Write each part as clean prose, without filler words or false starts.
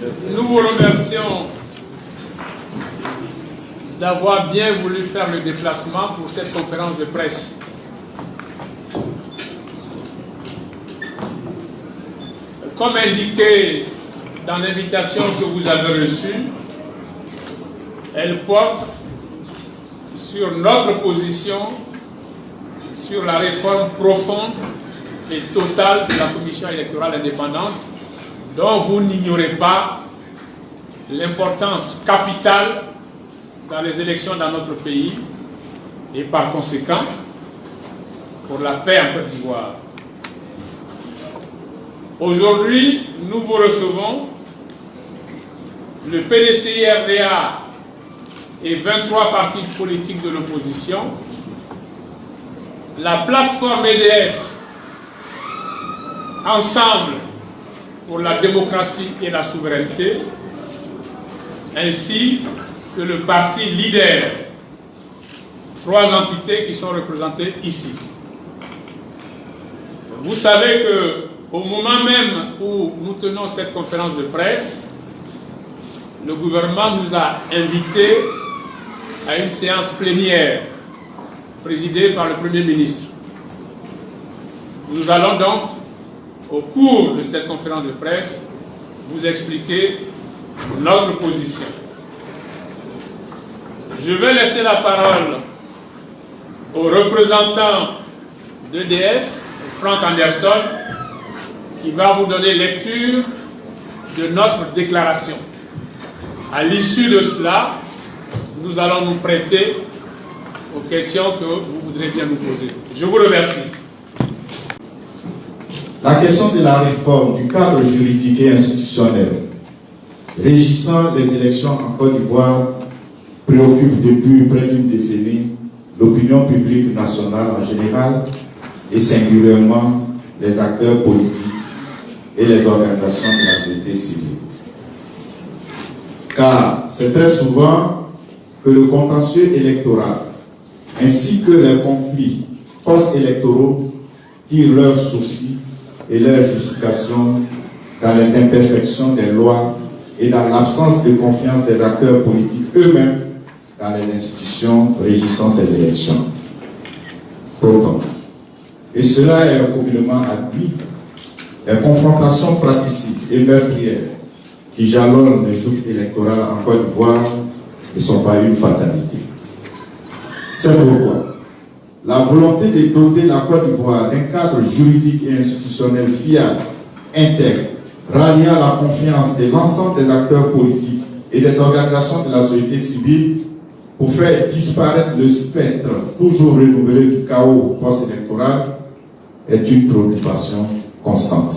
Nous vous remercions d'avoir bien voulu faire le déplacement pour cette conférence de presse. Comme indiqué dans l'invitation que vous avez reçue, elle porte sur notre position sur la réforme profonde et totale de la Commission électorale indépendante, dont vous n'ignorez pas l'importance capitale dans les élections dans notre pays et par conséquent pour la paix en Côte d'Ivoire. Aujourd'hui, nous vous recevons, le PDCI-RDA et 23 partis politiques de l'opposition, la plateforme EDS, Ensemble pour la démocratie et la souveraineté, ainsi que le parti leader, 3 entités qui sont représentées ici. Vous savez qu'au moment même où nous tenons cette conférence de presse, le gouvernement nous a invités à une séance plénière présidée par le Premier ministre. Nous allons donc, au cours de cette conférence de presse, vous expliquer notre position. Je vais laisser la parole au représentant d'EDS, Frank Anderson, qui va vous donner lecture de notre déclaration. À l'issue de cela, nous allons nous prêter aux questions que vous voudrez bien nous poser. Je vous remercie. La question de la réforme du cadre juridique et institutionnel régissant les élections en Côte d'Ivoire préoccupe depuis près d'une décennie l'opinion publique nationale en général et singulièrement les acteurs politiques et les organisations de la société civile. Car c'est très souvent que le contentieux électoral ainsi que les conflits post-électoraux tirent leurs soucis et leurs justifications dans les imperfections des lois et dans l'absence de confiance des acteurs politiques eux-mêmes dans les institutions régissant ces élections. Pourtant, et cela est communément admis, les confrontations praticides et meurtrières qui jalonnent les joutes électorales en Côte d'Ivoire ne sont pas une fatalité. C'est pourquoi la volonté de doter la Côte d'Ivoire d'un cadre juridique et institutionnel fiable, intègre, ralliant la confiance de l'ensemble des acteurs politiques et des organisations de la société civile pour faire disparaître le spectre toujours renouvelé du chaos post-électoral est une préoccupation constante.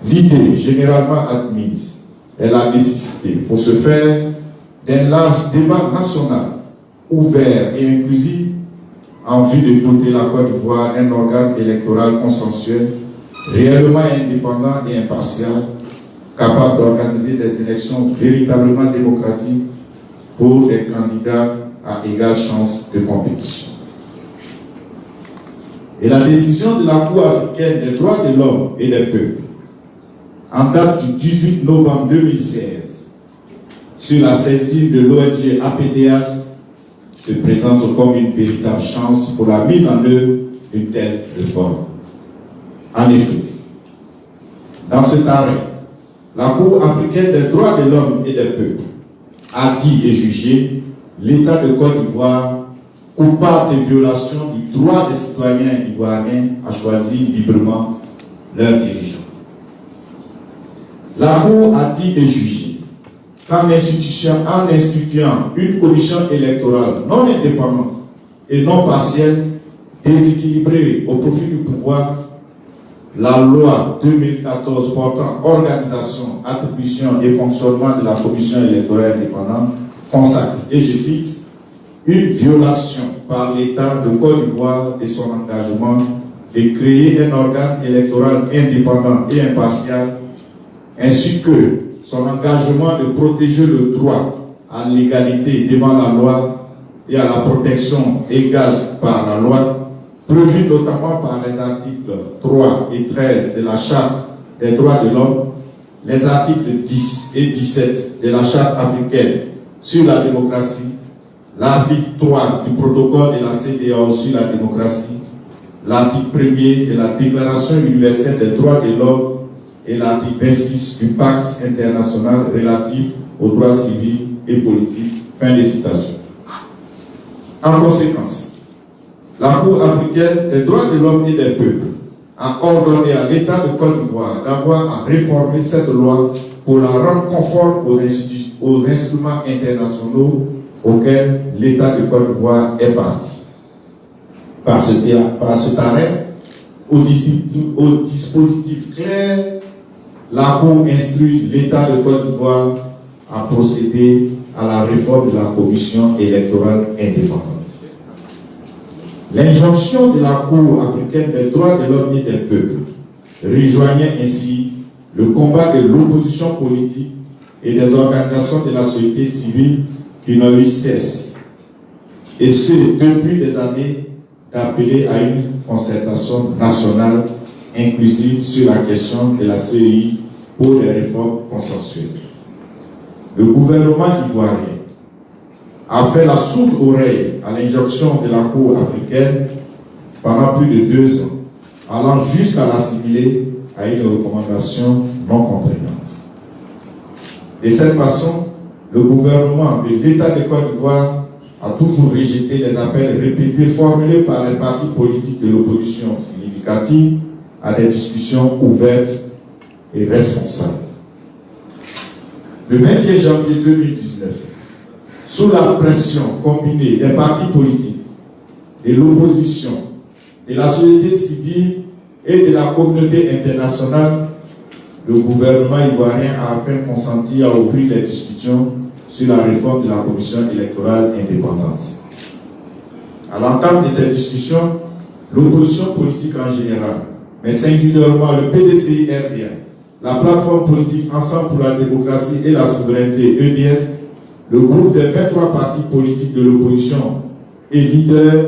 L'idée généralement admise est la nécessité pour ce faire d'un large débat national ouvert et inclusif en vue de doter la Côte d'Ivoire d'un organe électoral consensuel, réellement indépendant et impartial, capable d'organiser des élections véritablement démocratiques pour des candidats à égale chance de compétition. Et la décision de la Cour africaine des droits de l'homme et des peuples, en date du 18 novembre 2016, sur la saisine de l'ONG APDH, se présente comme une véritable chance pour la mise en œuvre d'une telle réforme. En effet, dans cet arrêt, la Cour africaine des droits de l'homme et des peuples a dit et jugé l'État de Côte d'Ivoire coupable de violation du droit des citoyens ivoiriens à choisir librement leurs dirigeants. La Cour a dit et jugé qu'en instituant une commission électorale non indépendante et non partielle, déséquilibrée au profit du pouvoir, la loi 2014 portant organisation, attribution et fonctionnement de la commission électorale indépendante consacre, et je cite, une violation par l'État de Côte d'Ivoire de son engagement de créer un organe électoral indépendant et impartial, ainsi que son engagement de protéger le droit à l'égalité devant la loi et à la protection égale par la loi, prévu notamment par les articles 3 et 13 de la Charte des droits de l'homme, les articles 10 et 17 de la Charte africaine sur la démocratie, l'article 3 du protocole de la CEDEAO sur la démocratie, l'article 1er de la Déclaration universelle des droits de l'homme et l'article 26 du Pacte international relatif aux droits civils et politiques. Fin de citation. En conséquence, la Cour africaine des droits de l'homme et des peuples a ordonné à l'État de Côte d'Ivoire d'avoir à réformer cette loi pour la rendre conforme aux instruments internationaux auxquels l'État de Côte d'Ivoire est parti. Par cet arrêt, au dispositif clair, la Cour instruit l'État de Côte d'Ivoire à procéder à la réforme de la commission électorale indépendante. L'injonction de la Cour africaine des droits de l'homme et des peuples rejoignait ainsi le combat de l'opposition politique et des organisations de la société civile qui n'ont eu cesse, et ce depuis des années, d'appeler à une concertation nationale inclusive sur la question de la CEI pour des réformes consensuelles. Le gouvernement ivoirien a fait la sourde oreille à l'injonction de la Cour africaine pendant plus de 2 ans, allant jusqu'à l'assimiler à une recommandation non contraignante. De cette façon, le gouvernement de l'État de Côte d'Ivoire a toujours rejeté les appels répétés formulés par les partis politiques de l'opposition significative à des discussions ouvertes et responsables. Le 21 janvier 2019, sous la pression combinée des partis politiques, de l'opposition, de la société civile et de la communauté internationale, le gouvernement ivoirien a enfin consenti à ouvrir les discussions sur la réforme de la commission électorale indépendante. À l'entame de ces discussions, l'opposition politique en général, mais singulièrement le PDCI-RDA, la plateforme politique Ensemble pour la démocratie et la souveraineté EDS, le groupe des 23 partis politiques de l'opposition et leaders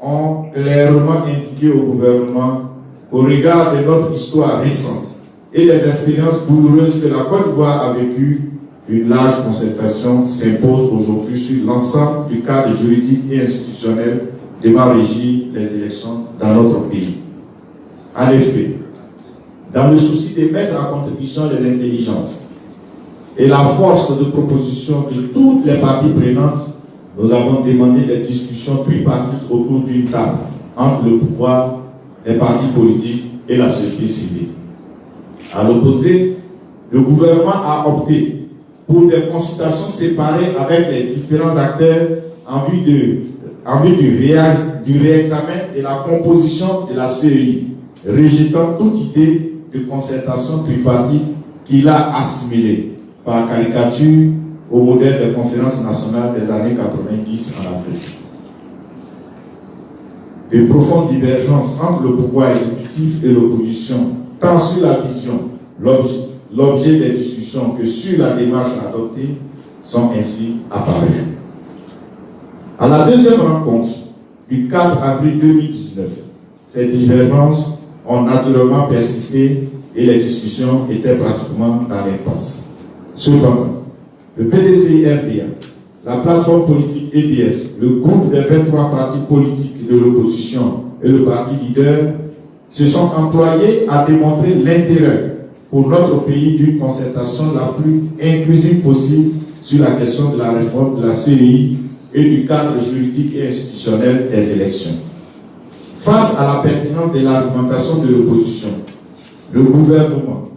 ont clairement indiqué au gouvernement, au regard de notre histoire récente et des expériences douloureuses que la Côte d'Ivoire a vécues, une large concertation s'impose aujourd'hui sur l'ensemble du cadre juridique et institutionnel devant régir les élections dans notre pays. En effet, dans le souci de mettre à contribution les intelligences et la force de proposition de toutes les parties prenantes, nous avons demandé des discussions tripartites autour d'une table entre le pouvoir, les partis politiques et la société civile. À l'opposé, le gouvernement a opté pour des consultations séparées avec les différents acteurs en vue du réexamen de la composition de la CEI, rejetant toute idée de concertation tripartite qu'il a assimilée par caricature au modèle des conférences nationales des années 90 en Afrique. De profondes divergences entre le pouvoir exécutif et l'opposition, tant sur la vision, l'objet des discussions que sur la démarche adoptée, sont ainsi apparues. À la deuxième rencontre du 4 avril 2019, ces divergences ont naturellement persisté et les discussions étaient pratiquement dans l'impasse. Cependant, le PDCI-RDA, la plateforme politique EDS, le groupe des 23 partis politiques de l'opposition et le parti leader se sont employés à démontrer l'intérêt pour notre pays d'une concertation la plus inclusive possible sur la question de la réforme de la CEI et du cadre juridique et institutionnel des élections. Face à la pertinence de l'argumentation de l'opposition, le gouvernement,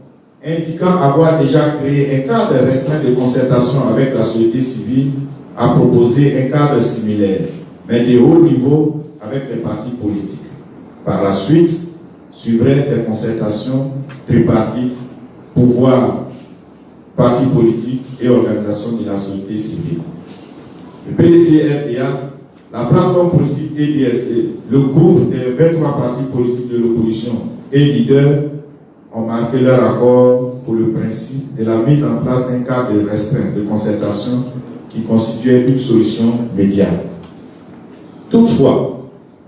indiquant avoir déjà créé un cadre restreint de concertation avec la société civile, a proposé un cadre similaire, mais de haut niveau avec les partis politiques. Par la suite, suivraient des concertations tripartites, pouvoir, partis politiques et organisations de la société civile. Le PDCI-RDA, la plateforme politique EDS, le groupe des 23 partis politiques de l'opposition et leaders ont marqué leur accord pour le principe de la mise en place d'un cadre restreint de concertation qui constituait une solution médiane. Toutefois,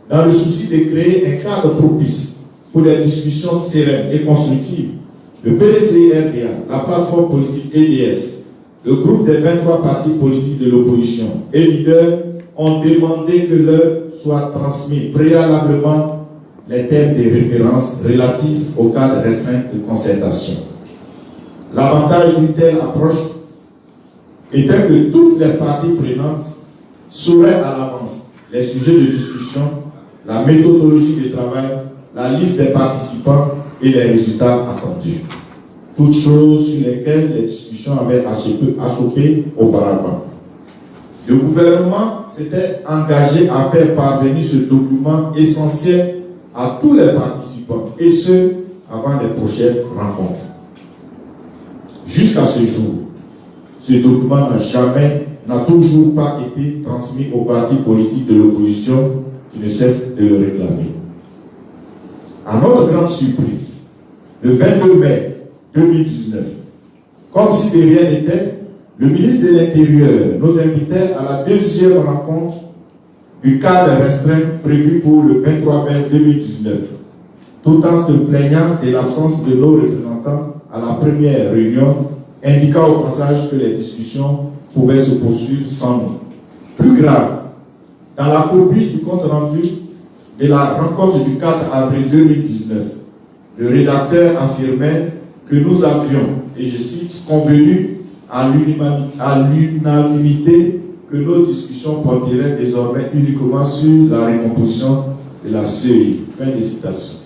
dans le souci de créer un cadre propice pour des discussions sereines et constructives, Le PDCI-RDA, la plateforme politique EDS, le groupe des 23 partis politiques de l'opposition et leaders ont demandé que leur soient transmis préalablement les thèmes de référence relatifs au cadre restreint de concertation. L'avantage d'une telle approche était que toutes les parties prenantes sauraient à l'avance les sujets de discussion, la méthodologie de travail, la liste des participants et les résultats attendus. Toutes choses sur lesquelles les discussions avaient achoppé auparavant. Le gouvernement s'était engagé à faire parvenir ce document essentiel à tous les participants, et ce, avant les prochaines rencontres. Jusqu'à ce jour, ce document n'a toujours pas été transmis aux partis politiques de l'opposition qui ne cessent de le réclamer. À notre grande surprise, le 22 mai 2019, comme si de rien n'était, le ministre de l'Intérieur nous invitait à la deuxième rencontre du cadre restreint prévu pour le 23 mai 2019, tout en se plaignant de l'absence de nos représentants à la première réunion, indiquant au passage que les discussions pouvaient se poursuivre sans nous. Plus grave, dans la copie du compte rendu de la rencontre du 4 avril 2019, le rédacteur affirmait que nous avions, et je cite, convenu à l'unanimité que nos discussions porteraient désormais uniquement sur la récomposition de la CEI. Fin de citation.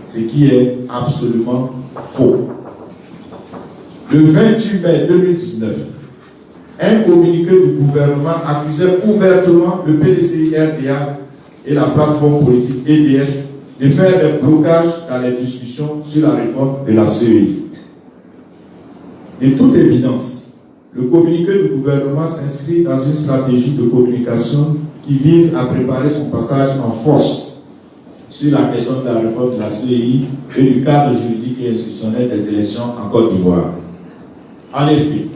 Ce qui est absolument faux. Le 28 mai 2019, un communiqué du gouvernement accusait ouvertement le PDCI-RDA et la plateforme politique EDS de faire des blocages dans les discussions sur la réforme de la CEI. De toute évidence, le communiqué du gouvernement s'inscrit dans une stratégie de communication qui vise à préparer son passage en force sur la question de la réforme de la CEI et du cadre juridique et institutionnel des élections en Côte d'Ivoire. En effet,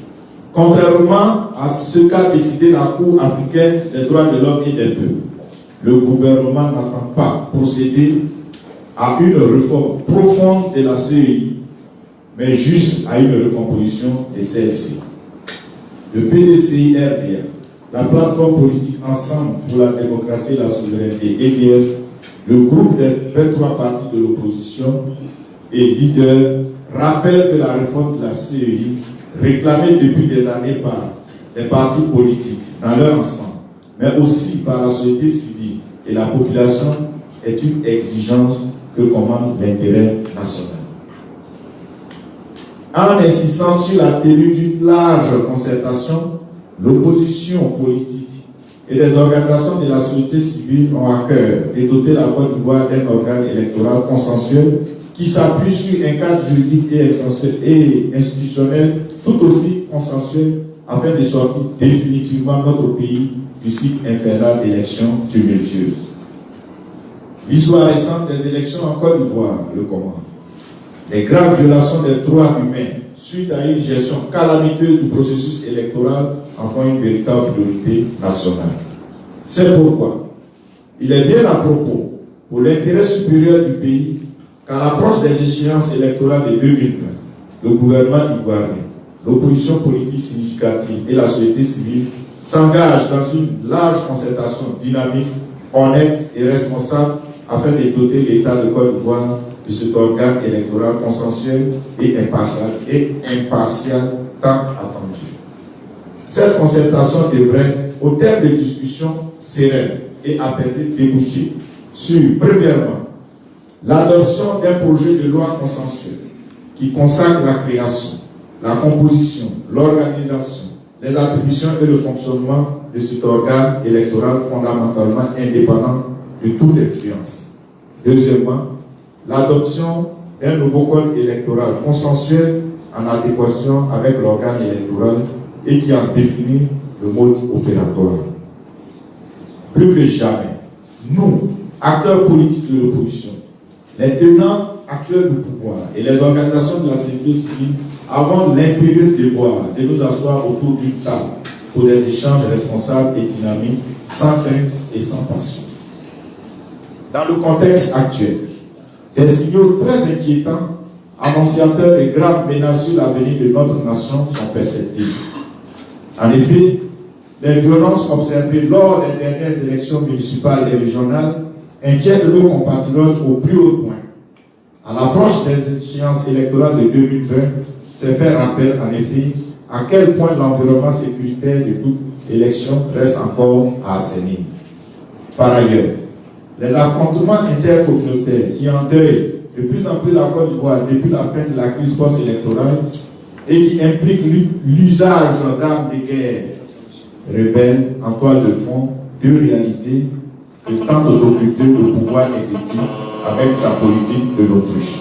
contrairement à ce qu'a décidé la Cour africaine des droits de l'homme et des peuples, le gouvernement n'entend pas procéder à une réforme profonde de la CEI, mais juste à une recomposition de celle-ci. Le PDCI-RDA, la plateforme politique Ensemble pour la démocratie et la souveraineté, EDS, le groupe des 23 partis de l'opposition et leaders rappellent que la réforme de la CEI, réclamée depuis des années par les partis politiques dans leur ensemble, mais aussi par la société civile et la population, est une exigence que commande l'intérêt national. En insistant sur la tenue d'une large concertation, l'opposition politique et les organisations de la société civile ont à cœur de doter la Côte d'Ivoire d'un organe électoral consensuel qui s'appuie sur un cadre juridique et institutionnel tout aussi consensuel afin de sortir définitivement notre pays du cycle infernal d'élections tumultueuses. L'histoire récente des élections en Côte d'Ivoire le commande. Les graves violations des droits humains suite à une gestion calamiteuse du processus électoral en font une véritable priorité nationale. C'est pourquoi il est bien à propos, pour l'intérêt supérieur du pays, qu'à l'approche des échéances électorales de 2020, le gouvernement ivoirien, l'opposition politique significative et la société civile s'engagent dans une large concertation dynamique, honnête et responsable afin de doter l'État de Côte d'Ivoire de cet organe électoral consensuel et impartial tant attendu. Cette concertation devrait, au terme de discussions sereines et apaisées, déboucher sur, premièrement, l'adoption d'un projet de loi consensuel qui consacre la création, la composition, l'organisation, les attributions et le fonctionnement de cet organe électoral fondamentalement indépendant de toute influence. Deuxièmement, l'adoption d'un nouveau code électoral consensuel en adéquation avec l'organe électoral et qui en définit le mode opératoire. Plus que jamais, nous, acteurs politiques de l'opposition, les tenants actuels du pouvoir et les organisations de la société civile avons l'impérieux devoir de nous asseoir autour d'une table pour des échanges responsables et dynamiques, sans crainte et sans passion. Dans le contexte actuel, des signaux très inquiétants annonciateurs de graves menaces sur l'avenir de notre nation sont perceptibles. En effet, les violences observées lors des dernières élections municipales et régionales inquiètent nos compatriotes au plus haut point. À l'approche des échéances électorales de 2020, c'est faire rappel en effet à quel point l'environnement sécuritaire de toute élection reste encore à assainir. Par ailleurs, les affrontements intercommunautaires qui endeuillent de plus en plus la Côte d'Ivoire depuis la fin de la crise post-électorale et qui impliquent l'usage d'armes de guerre révèlent en toile de fond deux réalités que tente d'occulter le pouvoir exécutif avec sa politique de l'autruche.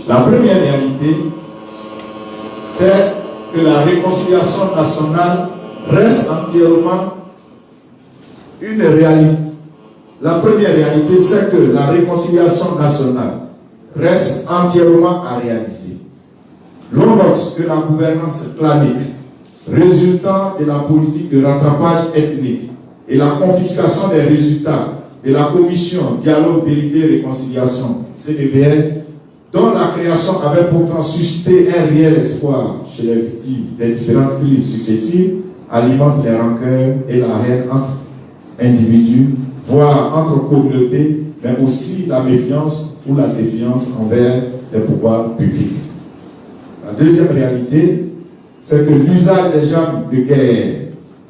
La première réalité, c'est que la réconciliation nationale reste entièrement une réalité. La première réalité, c'est que la réconciliation nationale reste entièrement à réaliser. L'on note que la gouvernance clanique résultant de la politique de rattrapage ethnique et la confiscation des résultats de la commission Dialogue, Vérité et Réconciliation, CDVR, dont la création avait pourtant suscité un réel espoir chez les victimes des différentes crises successives, alimente les rancœurs et la haine entre individus, voire entre communautés, mais aussi la méfiance ou la défiance envers les pouvoirs publics. La deuxième réalité, c'est que l'usage des armes de guerre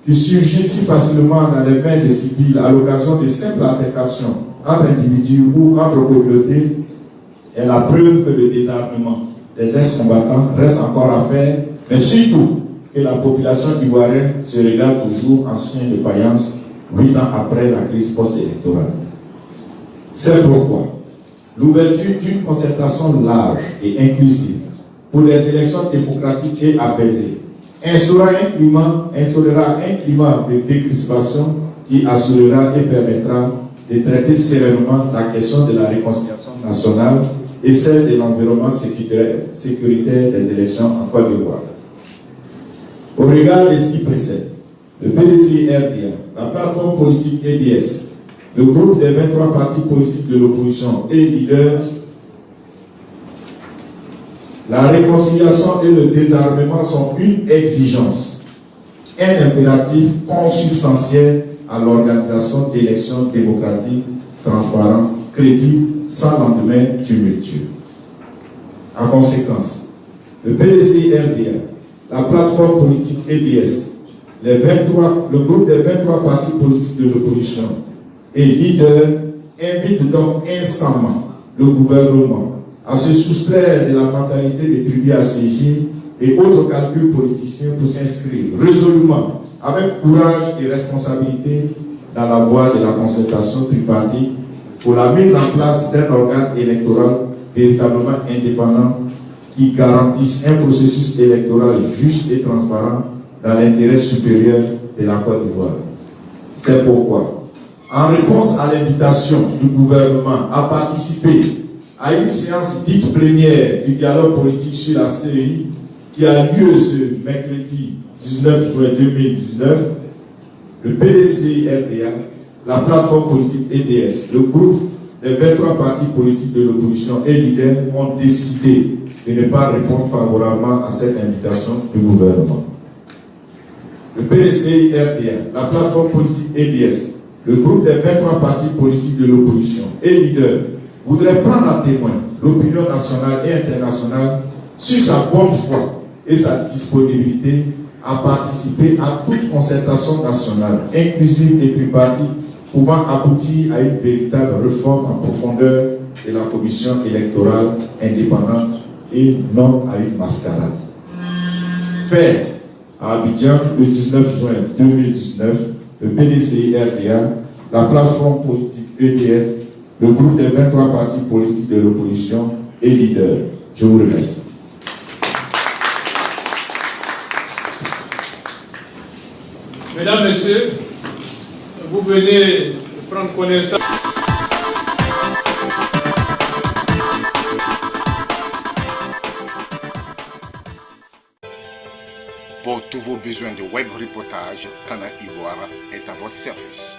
qui surgit si facilement dans les mains des civils à l'occasion de simples altercations entre individus ou entre communautés est la preuve que le désarmement des ex-combattants reste encore à faire, mais surtout que la population ivoirienne se regarde toujours en chien de faïence 8 ans après la crise post-électorale. C'est pourquoi l'ouverture d'une concertation large et inclusive pour les élections démocratiques et apaisées instaurera un climat de décrispation qui assurera et permettra de traiter sereinement la question de la réconciliation nationale et celle de l'environnement sécuritaire des élections en Côte d'Ivoire. Au regard de ce qui précède, le PDC-RDA, la plateforme politique EDS, le groupe des 23 partis politiques de l'opposition et leaders, la réconciliation et le désarmement sont une exigence, un impératif consubstantiel à l'organisation d'élections démocratiques, transparentes, crédibles, sans lendemain tumultueux. En conséquence, le PDC-RDA, la plateforme politique EDS, le groupe des 23 partis politiques de l'opposition et leaders invitent donc instamment le gouvernement à se soustraire de la mentalité des tribus assiégés et autres calculs politiciens pour s'inscrire résolument, avec courage et responsabilité, dans la voie de la concertation tripartite pour la mise en place d'un organe électoral véritablement indépendant qui garantisse un processus électoral juste et transparent dans l'intérêt supérieur de la Côte d'Ivoire. C'est pourquoi, en réponse à l'invitation du gouvernement à participer à une séance dite plénière du dialogue politique sur la CEI qui a lieu ce mercredi 19 juin 2019, le PDC-RDA, la plateforme politique EDS, le groupe des 23 partis politiques de l'opposition et leaders ont décidé de ne pas répondre favorablement à cette invitation du gouvernement. Le PDC-RDA, la plateforme politique EDS, le groupe des 23 partis politiques de l'opposition et leaders voudrait prendre à témoin l'opinion nationale et internationale sur sa bonne foi et sa disponibilité à participer à toute concertation nationale, inclusive et tripartite, pouvant aboutir à une véritable réforme en profondeur de la commission électorale indépendante et non à une mascarade. Fait à Abidjan le 19 juin 2019, le PDC-RDA, la plateforme politique EDS, le groupe des 23 partis politiques de l'opposition et leader. Je vous remercie. Mesdames, Messieurs, vous venez prendre connaissance. Pour tous vos besoins de web reportage, Canal Ivoire est à votre service.